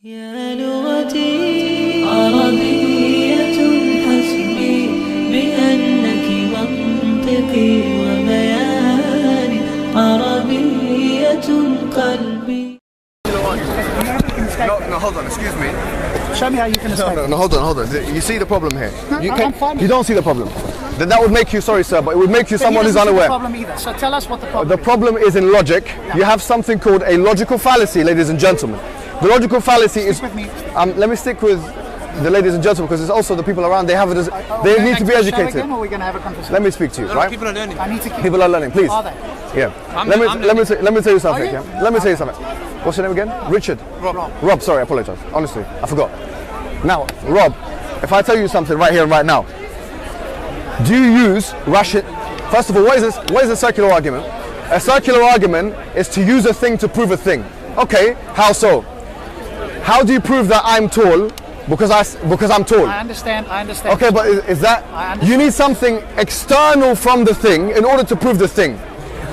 يا لغتي عربية حسبي بأنك منطقي وبياني عربية قلبي. No, hold on, excuse me. Show me how you can escape. No, hold on. You see the problem here? No, I'm fine. You don't see the problem. Then that would make you, sorry sir, but it would make you someone who's unaware. The problem either. So tell us what the problem The problem is in logic. Yeah. You have something called a logical fallacy, ladies and gentlemen. The logical fallacy is... with me. Let me stick with the ladies and gentlemen, because it's also the people around, they need to be educated. Again, or are we going to have a conversation? Let me speak to you, right? People are learning. I need to keep... People are learning, please. Are they? Yeah. Let me tell you something. you? Yeah? Let me tell you something. What's your name again? Richard. Rob, sorry, I apologize. Honestly, I forgot. Now, Rob, if I tell you something right here and right now, do you use Russian? First of all, what is this? What is a circular argument? A circular argument is to use a thing to prove a thing. Okay, how so? How do you prove that I'm tall? Because I'm tall. I understand. Okay, but is that you need something external from the thing in order to prove the thing.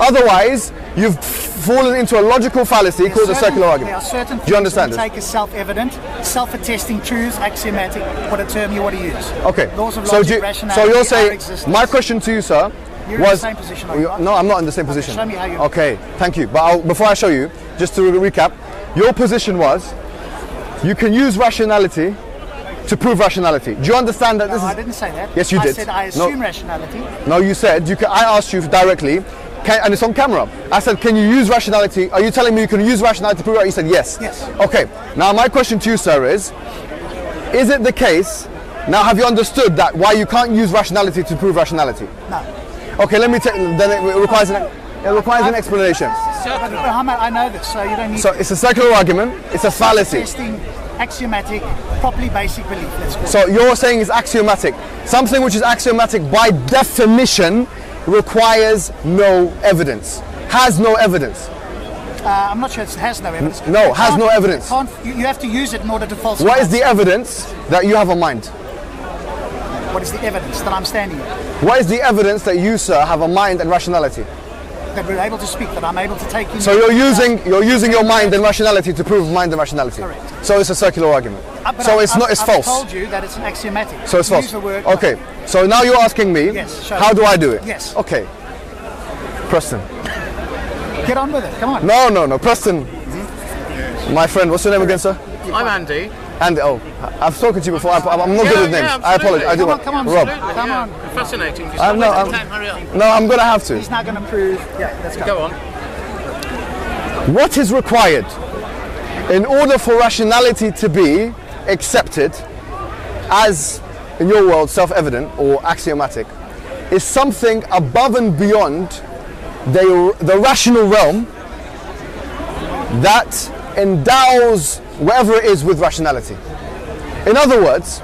Otherwise, you've fallen into a logical fallacy called a circular argument. There are certain things do you understand that we take as self-evident, self-attesting truths, axiomatic, what a term you want to use. Okay. Laws of logic, rationality, so you're saying, existence. my question to you, sir, You're was... in the same position, are you not? No, I'm not in the same position. Show me how you... Okay, thank you. But before I show you, just to recap, your position was, you can use rationality to prove rationality. Do you understand that this is... I didn't say that. Yes, you did. I said I assume rationality. No, you said, I asked you directly, and it's on camera. I said, can you use rationality? Are you telling me you can use rationality to prove it? You said yes. Yes. Okay. Now my question to you, sir, is it the case, now have you understood that why you can't use rationality to prove rationality? No. Okay, let me tell you, then it requires an explanation. I know this, so you don't need... So it's a circular argument, it's a fallacy. Testing, axiomatic, properly basic belief, let's call it. So you're saying it's axiomatic. Something which is axiomatic by definition requires no evidence, has no evidence. I'm not sure it has no evidence. No, has no evidence. You have to use it in order to falsify. What is the evidence that you have on mind? What is the evidence that I'm standing here? What is the evidence that you, sir, have a mind and rationality? That we're able to speak, that I'm able to take in... So you're using your mind and rationality to prove mind and rationality. Correct. So it's a circular argument. So it's false. I told you that it's an axiomatic. So it's false. Use the word okay. So now you're asking me, yes, how do I do it? Yes. Okay. Preston. Get on with it. Come on. No. Preston. My friend, what's your name again, sir? I'm Andy. Andy. Oh, I've spoken to you before. I'm not good with names. I apologize. I do. Come on, Rob. Come on. Fascinating. Hurry up. No, I'm gonna have to. He's not going to prove. Yeah, let's go. Go on. What is required in order for rationality to be accepted as, in your world, self-evident or axiomatic, is something above and beyond the rational realm that endows whatever it is with rationality. In other words,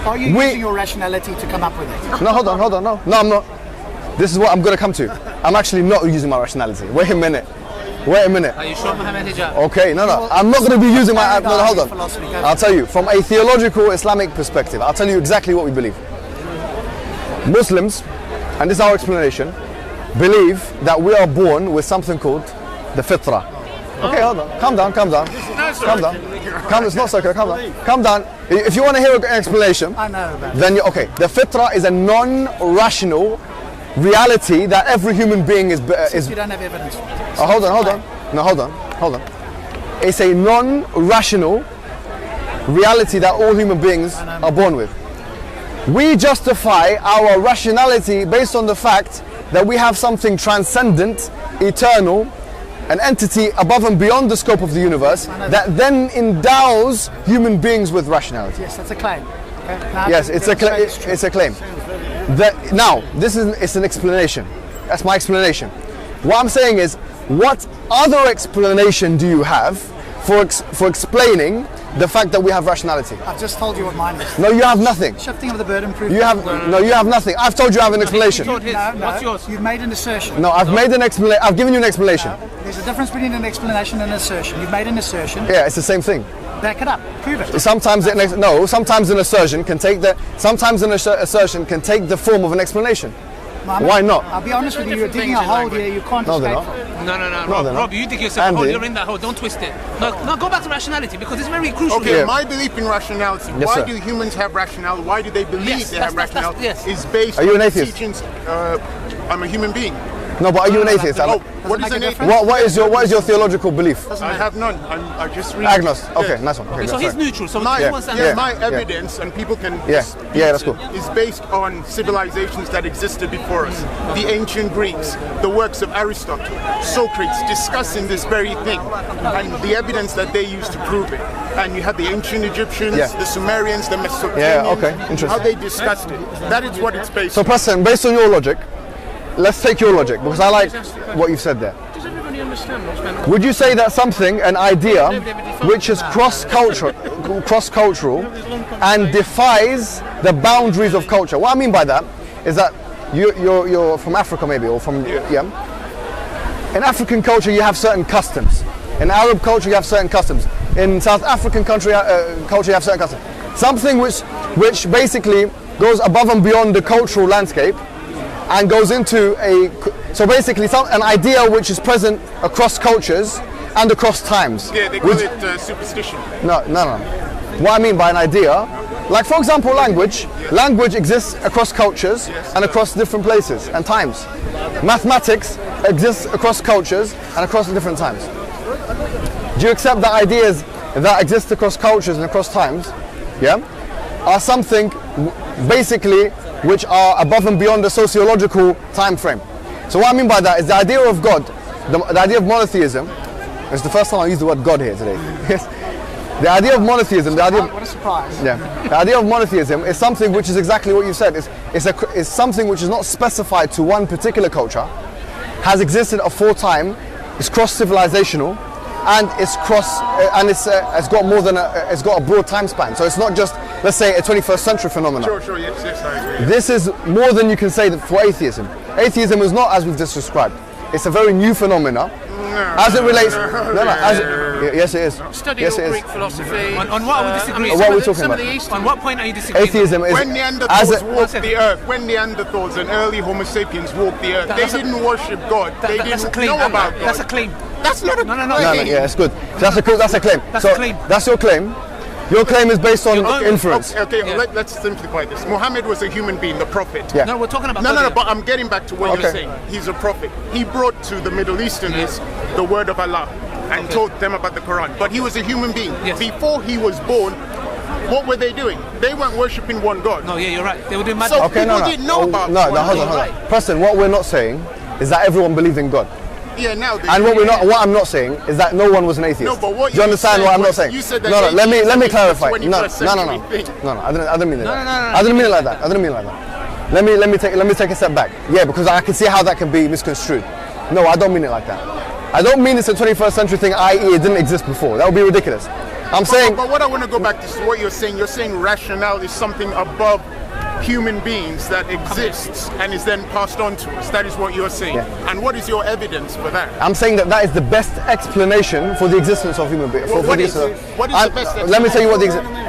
are you using your rationality to come up with it? No, hold on. No, I'm not. This is what I'm going to come to. I'm actually not using my rationality. Wait a minute. Are you sure, Mohammed Hijab? Okay, no. I'm not going to be using my... No, hold on. I'll tell you, from a theological Islamic perspective, I'll tell you exactly what we believe. Muslims, and this is our explanation, believe that we are born with something called the fitrah. Okay, hold on. Calm down. It's not circular. Calm down. If you want to hear an explanation, I know about then okay. The fitrah is a non-rational reality that every human being is. You don't have evidence. Hold on. No, hold on. It's a non-rational reality that all human beings are born with. We justify our rationality based on the fact that we have something transcendent, eternal, an entity above and beyond the scope of the universe that then endows human beings with rationality. Yes, that's a claim. Okay. Yes, it's a claim. Now, it's an explanation. That's my explanation. What I'm saying is, what other explanation do you have for explaining the fact that we have rationality? I've just told you what mine is. No, you have nothing. Shifting of the burden proof. You have nothing. I've told you I have an explanation. No, What's yours? You've made an assertion. No, I've made an explanation. I've given you an explanation. There's a difference between an explanation and an assertion. You've made an assertion. Yeah, it's the same thing. Back it up. Prove it. Sometimes an assertion can take the form of an explanation. Mohammed, Why not? I'll be honest with you, you're digging a hole here you can't No, they're escape not. from. No, No, they're not. Rob, you dig yourself a hole. Andy. You're in that hole. Don't twist it. No, go back to rationality because it's very crucial. Okay, Yeah. my belief in rationality, Yes, why sir. do humans have rationality, why do they believe Yes, they have that's- rationality, yes. is based Are you on an the atheist? teachings. I'm a human being. No, but are you an atheist? Oh, what make is a an atheist? difference? What is your theological belief? I have none. I just read. Agnost. Okay, Yeah. nice one. Okay, So sorry. he's neutral. So My, he wants to yeah, Yeah. my Yeah. evidence, and people can Yeah. dispute Yeah, that's cool. it, is based on civilizations that existed before us. The ancient Greeks, the works of Aristotle, Socrates discussing this very thing, and the evidence that they used to prove it. And you have the ancient Egyptians, Yeah. the Sumerians, the Mesopotamians, Yeah, okay, interesting. how they discussed it. That is what it's based So, on. Preston, based on your logic, let's take your logic because I like what you've said there. Does everybody understand what's going on? Would you say that something, an idea, which is cross-cultural, and defies the boundaries of culture? What I mean by that is that you're from Africa maybe, or from yeah. In African culture, you have certain customs. In Arab culture, you have certain customs. In South African culture, you have certain customs. Something which basically goes above and beyond the cultural landscape and goes into so basically an idea which is present across cultures and across times. Yeah, they call it superstition. No. What I mean by an idea, like for example language exists across cultures and across different places and times. Mathematics exists across cultures and across different times. Do you accept that ideas that exist across cultures and across times, yeah, are something basically which are above and beyond the sociological time frame? So what I mean by that is the idea of God, the idea of monotheism. It's the first time I use the word God here today. Yes. The idea of monotheism, What a surprise. yeah, the idea of monotheism is something which is exactly what you said. It's something which is not specified to one particular culture, has existed aforetime, is cross-civilizational, and it's it's got more than it's got a broad time span. So it's not just, let's say, a 21st century phenomenon. Sure, yes, I agree. This is more than you can say that for atheism. Atheism is not as we've just described. It's a very new phenomena. As it relates, yes, it is. Study Yes, all it Greek is. philosophy. On what are we disagreeing? What are we talking about? On what point are you disagreeing? Atheism is When as Neanderthals a, walked the earth, when Neanderthals and early Homo sapiens walked the earth, they didn't worship God. They That's a didn't claim. know about God. That's a claim. That's not a No. no, yeah, it's good. So that's a claim. That's so a claim. That's your claim. Your claim is based on inference. Okay, Yeah. let's simplify this. Muhammad was a human being, the prophet. Yeah. No, we're talking about. No, but I'm getting back to what Okay. you're saying. He's a prophet. He brought to the Middle Easterners the word of Allah and taught them about the Quran. But he was a human being. Yes. Before he was born, what were they doing? They weren't worshipping one God. No, yeah, you're right. They were doing magic. So Okay, no, people didn't know about no, one hold God. on. Preston, what we're not saying is that everyone believed in God. Yeah, now they And what I'm not saying is that no one was an atheist. No, but what do you you understand said what I'm not was- saying? you said that no, let me atheism is clarify. the No, 21st century thing. I didn't mean it. No, that. no, no, no. I didn't mean it like that. I didn't mean it like that. Let me take a step back. Yeah, because I can see how that can be misconstrued. No, I don't mean it like that. I don't mean it's a 21st century thing, i.e. it didn't exist before. That would be ridiculous. I'm saying But what I want to go back to is what you're saying. You're saying rationale is something above human beings that exists and is then passed on to us. That is what you're saying. Yeah. And what is your evidence for that? I'm saying that is the best explanation for the existence of human beings. Well, what is the best Let me tell you what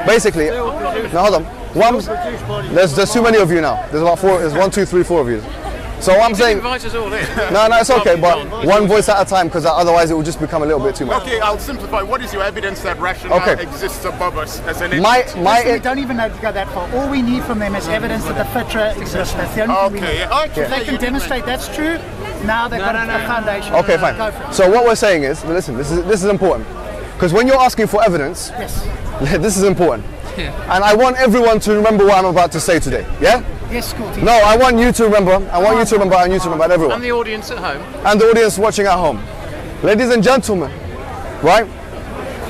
basically. Now hold on. There's too many of you now. There's about four. There's 1, 2, 3, 4 of you. So I'm saying. Invite us all in. No, it's okay, but one voice at a time, because otherwise it will just become a little bit too much. Okay, I'll simplify. What is your evidence that rationale Okay. exists above us as an My entity? Listen, we don't even have to go that far. All we need from them is evidence that the fitra exists. That's the only thing we Okay, need. yeah. Okay, If they can demonstrate that's true, now they've got a foundation. Okay, fine. Go for it. So what we're saying is, listen, this is important, because when you're asking for evidence, Yes. this is important, Yeah. and I want everyone to remember what I'm about to say today. Yeah? Yes, school teacher. No, I want you to remember. I want you to remember, and you to remember, and everyone. And the audience at home. And the audience watching at home. Ladies and gentlemen, right?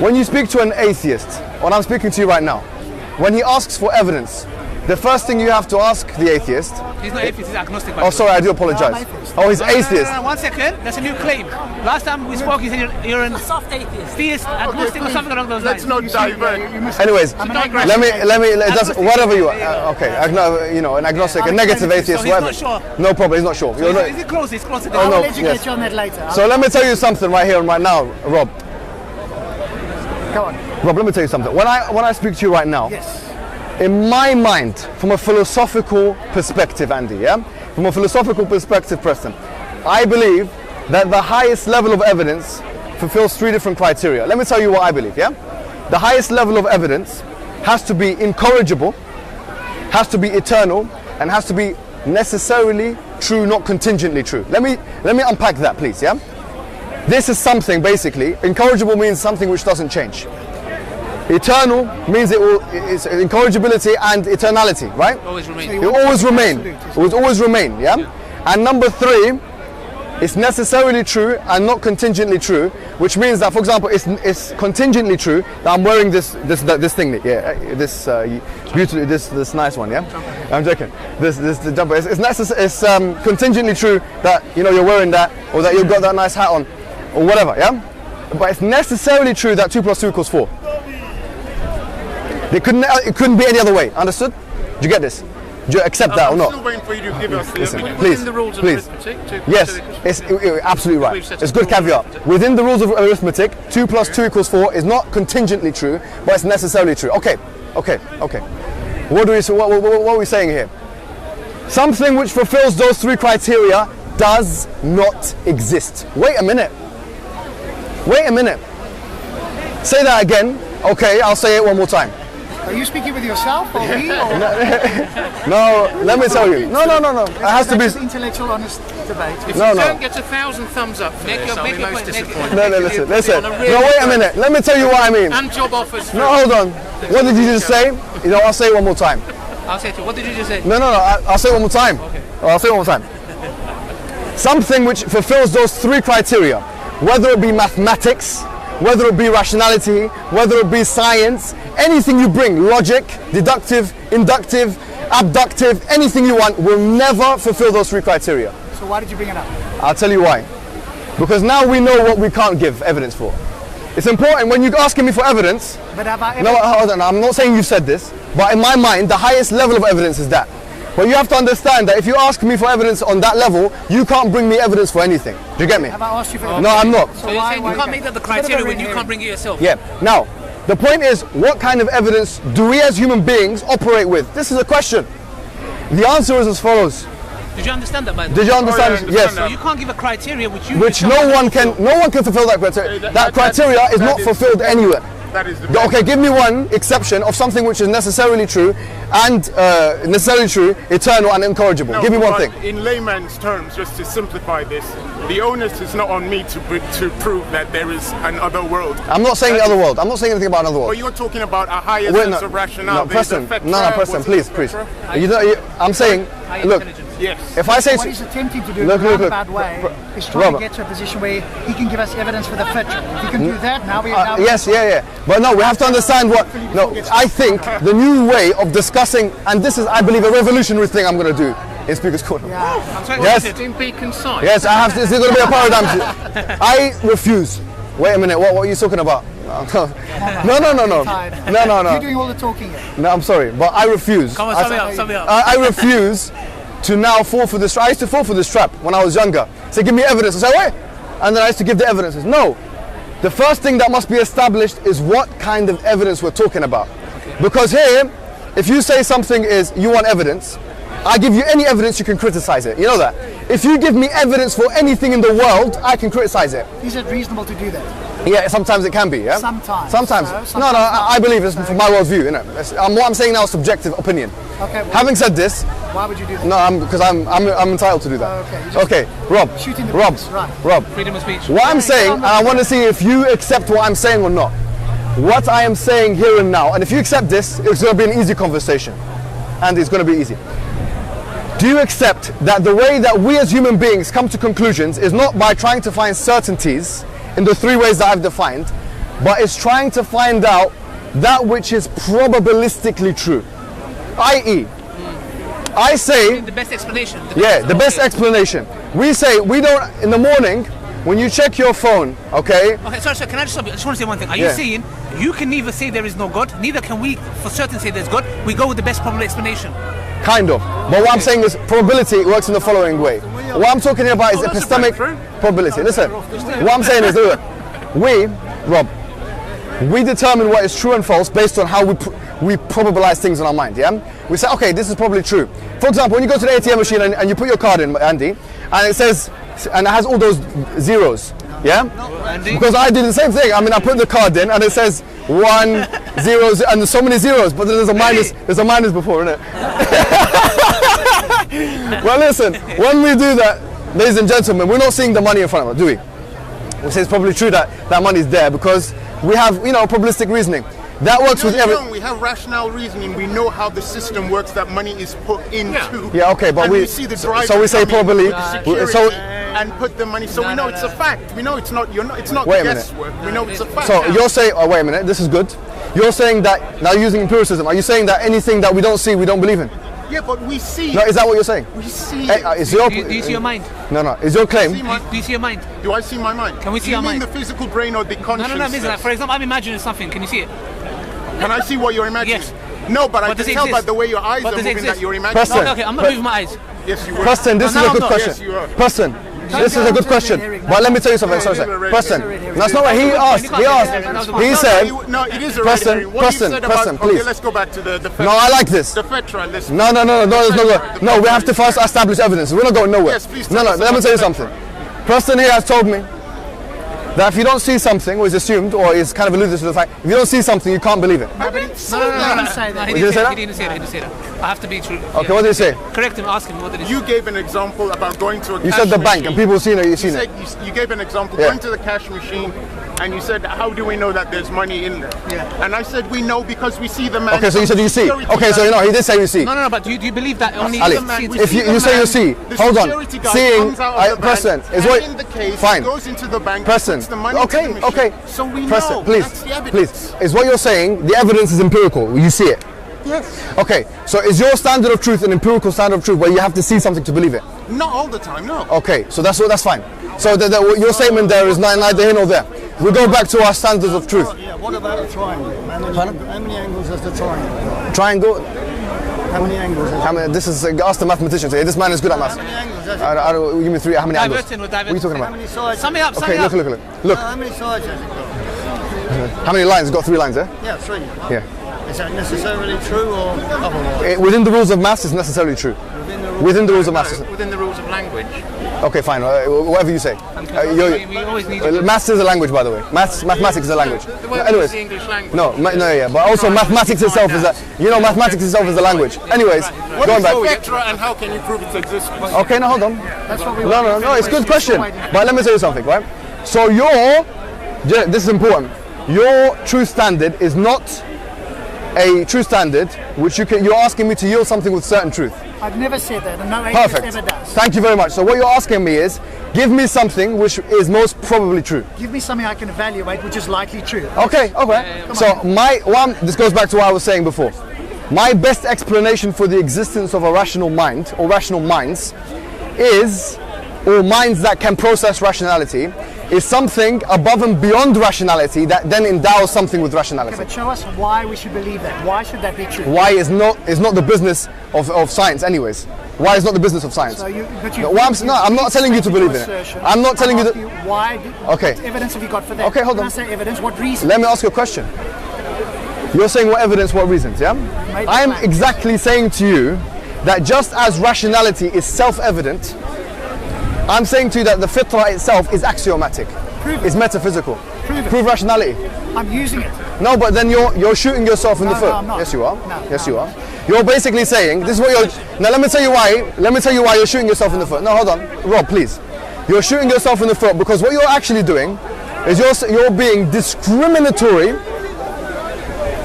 When you speak to an atheist, when I'm speaking to you right now, when he asks for evidence, the first thing you have to ask the atheist, He's not atheist, he's agnostic. by oh the way. sorry, I do apologize. atheist. Oh, he's No, no, no, atheist. no, 1 second. That's a new claim. Last time we spoke, you said you're an Soft atheist. theist, agnostic, or something along those Let's lines. not divert. Anyways, digress. let me, it doesn't, Agnostic. whatever you are, There you go. okay, an agnostic, a negative So atheist, he's whatever. not sure. No problem, he's not sure. You're not- Is it close? It's closer Oh, than no. I'll educate yes. you on that later. So let me tell you something right here and right now, Rob. Go on. Rob, let me tell you something. When I speak to you right now, Yes. in my mind, from a philosophical perspective, Andy, yeah, from a philosophical perspective, Preston, I believe that the highest level of evidence fulfills 3 different criteria. Let me tell you what I believe, yeah? The highest level of evidence has to be incorrigible, has to be eternal, and has to be necessarily true, not contingently true. Let me unpack that, please, yeah? This is something, basically, incorrigible means something which doesn't change. Eternal means it's incorrigibility and eternality, right? Always remain. It will always remain. It will always remain, yeah? And number 3, it's necessarily true and not contingently true, which means that, for example, it's contingently true that I'm wearing this thing, yeah, this beautiful, this nice one, yeah. I'm joking. This jumper. It's contingently true that you're wearing that, or that you've got that nice hat on, or whatever, yeah. But it's necessarily true that 2 + 2 = 4. It couldn't be any other way. Understood? Do you get this? Do you accept that or not? I'm still waiting for you to give us the Listen, evidence. please, Within the rules of please. arithmetic. Yes, it's absolutely right. It's good caveat. Within the rules of arithmetic, 2 + 2 = 4 is not contingently true, but it's necessarily true. Okay. What are we saying here? Something which fulfills those 3 criteria does not exist. Wait a minute. Say that again. Okay, I'll say it one more time. Are you speaking with yourself or me? Or No, let me tell you. No. It has to be. That's an intellectual, honest debate. If No. you don't get 1,000 thumbs up, Make your point. No, listen. No, wait a minute. Let me tell you what I mean. And job offers. No, hold on. What did you just say? I'll say it one more time. I'll say to you. What did you just say? No. I'll say it one more time. Okay. I'll say it one more time. Something which fulfills those 3 criteria, whether it be mathematics, whether it be rationality, whether it be science, anything you bring, logic, deductive, inductive, abductive, anything you want, will never fulfill those 3 criteria. So why did you bring it up? I'll tell you why. Because now we know what we can't give evidence for. It's important when you're asking me for evidence. But have I ever... No, hold on. I'm not saying you said this, but in my mind, the highest level of evidence is that. But you have to understand that if you ask me for evidence on that level, you can't bring me evidence for anything. Do you get me? Have I asked you for No, I'm not. So you're saying you can't make that the criteria when you can't bring it yourself? Yeah. Now, the point is, what kind of evidence do we as human beings operate with? This is a question. The answer is as follows. Did you understand that, man? Did you understand? I understand Yes. So you can't give a criteria which No one can fulfill that criteria. That criteria is not fulfilled anywhere. That is the Okay, give me one exception of something which is necessarily true and eternal and incorrigible. No, Give me one but thing. In layman's terms, just to simplify this, the onus is not on me to prove that there is another world. I'm not saying the other world. I'm not saying anything about another But world. you're talking about a higher Wait, sense no, of rationale. no, There's Preston. a factor, No, Preston, what's please, it, please. factor? I'm saying, High look, intelligence. Yes. if I say What to, he's attempting to do Look, in a look, look. roundabout way is try Robert. to get to a position where he can give us evidence for the future. If he can do that, now we now yes, yeah. But no, we have to understand what. No, I think the new way of discussing, and this is, I believe, a revolutionary thing I'm going to do in Speaker's Corner. Yeah. I'm sorry, Yes. what is it? In be concise. Yes, I have to. It's going to be a paradigm shift. I refuse. Wait a minute. What are you talking about? No. You're doing all the talking here. No, I'm sorry, but I refuse. Come on, sum me up. I refuse to now fall for this. I used to fall for this trap when I was younger. Say, give me evidence. I say, wait, and then I used to give the evidences. No, the first thing that must be established is what kind of evidence we're talking about. Because here, if you say something is you want evidence, I give you any evidence, you can criticize it. You know that. If you give me evidence for anything in the world, I can criticize it. Is it reasonable to do that? Yeah, sometimes it can be. Yeah. Sometimes. Sometimes. So, No, I believe it's from my worldview. You know, what I'm saying now is subjective opinion. Okay. Well, Having said this, why would you do that? no, because I'm entitled to do that. Okay, you just Okay, Rob. shooting the Rob. breeze, right. Rob. Freedom of speech. What I'm saying, and I want to see if you accept what I'm saying or not. What I am saying here and now, and if you accept this, it's going to be an easy conversation, and it's going to be easy. Do you accept that the way that we as human beings come to conclusions is not by trying to find certainties in the 3 ways that I've defined, but it's trying to find out that which is probabilistically true? I.e., I say, The best explanation. the best explanation. We say, we don't, in the morning, when you check your phone, okay? Okay, sorry, can I just stop you? I just want to say one thing. Are you Yeah. saying you can neither say there is no God, neither can we for certain say there's God? We go with the best probable explanation. Kind of. But what I'm saying is probability works in the following way. What I'm talking about is epistemic probability. Listen, what I'm saying is, look, Rob, We determine what is true and false based on how we probabilize things in our mind, yeah? We say, okay, this is probably true. For example, when you go to the ATM machine and you put your card in, Andy, and it says, and it has all those zeros, yeah? Andy? Because I do the same thing. I mean, I put the card in and it says 1, 0, and there's so many zeros, but then there's a minus before, isn't it? Well, listen, when we do that, ladies and gentlemen, we're not seeing the money in front of us, do we? We say it's probably true that that money is there because we have, probabilistic reasoning. That works with every. We have rational reasoning. We know how the system works that money is put into. Yeah, okay, but we see the driver. So we say probably. And put the money. So we know it's a fact. We know it's not. It's not guesswork. We know it's a fact. So you're saying. Oh, wait a minute. This is good. You're saying that now using empiricism. Are you saying that anything that we don't see, we don't believe in? Yeah, but we see. No, is that what you're saying? We see. Do you see your mind? No. Is your claim? Do you see your mind? Do I see my mind? Can we see your mind? You mean the physical brain or the conscious? No. For example, I'm imagining something. Can you see it? Can I see what you're imagining? Yes. No, but I can tell by the way your eyes are moving that you're imagining. Preston, okay, I'm not moving my eyes. Yes, you were. Preston, this is a good question. Yes, you are. Preston, this is a good question. But let me tell you something. Sorry. Preston, that's not what he asked. He said. No, it is a Preston, please. Okay, let's go back to the FETRA. No, I like this. The FETRA. No, we have to first establish evidence. We're not going nowhere. Yes, please. No, let me tell you something. Preston here has told me that if you don't see something, or is assumed, or is kind of alluded to the fact, if you don't see something, you can't believe it. No. He didn't say that. He didn't say that. I have to be true. Okay, what did he say? Correct him, ask him what did he say. You gave an example about going to a cash You said the bank, machine. and people seen it, you've seen it. You gave an example, going to the cash machine, and you said, how do we know that there's money in there? Yeah. And I said, we know because we see the man. Okay, so you said you see. Okay, so he did say you see. No, but do you believe that only Ali, if you say you see, hold on. Seeing, Preston, is what. Fine. Goes into the bank, Preston, puts the money okay. So we Preston, know. please, That's the evidence. is what you're saying, the evidence is empirical, you see it. Yes. Okay, so is your standard of truth an empirical standard of truth where you have to see something to believe it? Not all the time, no. Okay, so that's fine. So your statement there is neither here nor there. We go back to our standards of truth. Yeah, what about the triangle? How many angles has the triangle? Triangle? How many angles? This is ask the mathematicians here. This man is good at maths. How many angles has it? Give me 3. How many angles? Diverting, What are you talking How about? many sides? Sum me up. Okay, look. How many sides has it got? How many lines? It's got 3 lines, eh? Yeah, 3. Yeah. Is that necessarily true or otherwise? Within the rules of maths, it's necessarily true. Within the rules of maths. Within the rules of language. Okay, fine. Whatever you say. We always need Maths is a language, by the way. Mathematics is a language. The word Anyways. is the English language. No, yeah, but also mathematics itself is mathematics itself is a language. Anyways, What going is back. the FETRA and how can you prove its existence? Okay, now hold on. No, it's a good question. But let me tell you something, right? So this is important. Your truth standard is not a true standard which you're asking me to yield something with certain truth. I've never said that, and no atheist Perfect. ever does. Thank you very much. So what you're asking me is, give me something which is most probably true. Give me something I can evaluate which is likely true. Okay. So this goes back to what I was saying before. My best explanation for the existence of a rational mind or rational minds or minds that can process rationality is something above and beyond rationality that then endows something with rationality. Okay, but show us why we should believe that. Why should that be true? Why is not the business of science anyways. Why is not the business of science? So I'm not telling you to believe in it. I'm not telling you that. Why? Okay. What evidence have you got for that? Okay, hold on. When I say evidence, what reason? Let me ask you a question. You're saying what evidence, what reasons, yeah? I'm exactly saying to you that just as rationality is self-evident, I'm saying to you that the fitra itself is axiomatic. It's metaphysical. Prove rationality. I'm using it. No, but then you're shooting yourself in the foot. No, I'm not. Yes, you are. No, yes, no. you are. You're basically saying this is what you're. Now let me tell you why. Let me tell you why you're shooting yourself in the foot. No, hold on, Rob, please. You're shooting yourself in the foot because what you're actually doing is you're being discriminatory.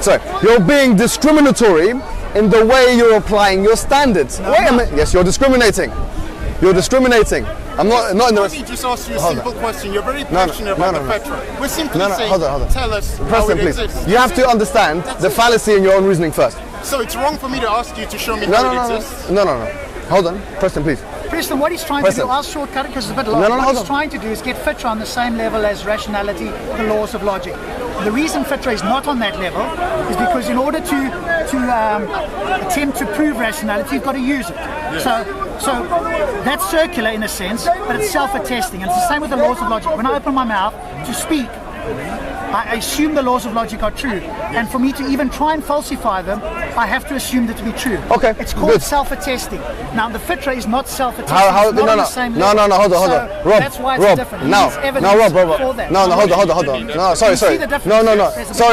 Sorry, you're being discriminatory in the way you're applying your standards. No, Wait a minute. Yes, you're discriminating. You're discriminating. I'm not in the. Let me just ask you a simple question. You're very passionate about the FETRA. We're simply saying, hold on. tell us how Preston, it please. exists. You have to understand the fallacy in your own reasoning first. So it's wrong for me to ask you to show me how it exists? No. Hold on. Preston, please. Preston, what he's trying to do, I'll shortcut it because it's a bit long. What he's trying to do is get FITRA on the same level as rationality, the laws of logic. The reason FITRA is not on that level is because in order to attempt to prove rationality, you've got to use it. Yeah. So that's circular in a sense, but it's self-attesting. And it's the same with the laws of logic. When I open my mouth to speak, I assume the laws of logic are true, and for me to even try and falsify them, I have to assume them to be true. Okay, it's called good. self-attesting. Now the fitra is not self-attesting. How, it's not on the same level. hold on. So Rob, that's why it's Rob, different. now, Rob. Hold on. No, sorry.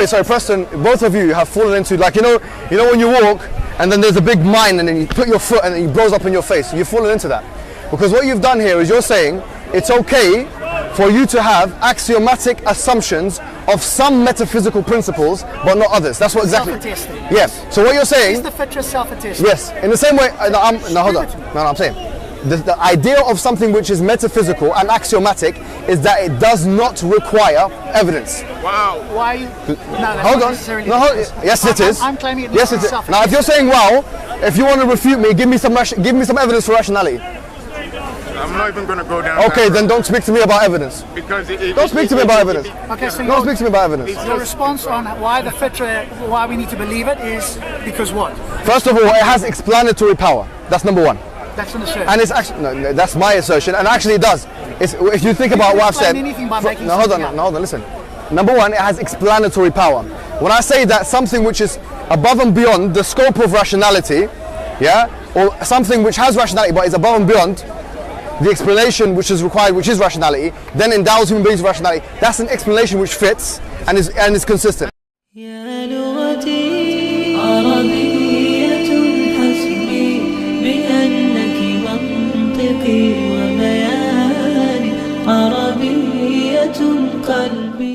Sorry, Preston, both of you have fallen into, like, you know when you walk, and then there's a big mine, and then you put your foot, and it blows up in your face. You've fallen into that. Because what you've done here is you're saying it's okay for you to have axiomatic assumptions of some metaphysical principles, but not others. That's what exactly. Self-attesting. Yes. So what you're saying. Is the fitra self-attesting? Yes. In the same way. I'm saying the idea of something which is metaphysical and axiomatic is that it does not require evidence. Wow. Why? Hold on. Yes, it is. I'm claiming it. Yes, it is. Now, if you're saying wow, if you want to refute me, give me some evidence for rationality. I'm not even going to go down. Okay, then don't speak to me about evidence. Because don't speak to me about evidence. Okay, so don't speak to me about evidence. Your response on why the fitra, why we need to believe it is because what? First of all, it has explanatory power. That's number one. That's an assertion. And it's actually no, that's my assertion, and actually it does. If you think about what I've said. No, hold on. Listen. Number one, it has explanatory power. When I say that something which is above and beyond the scope of rationality, yeah, or something which has rationality but is above and beyond the explanation which is required, which is rationality, then endows human beings with rationality. That's an explanation which fits and is consistent. يا لغتي عربية حسبي بأنك منطقي وبياني عربية قلبي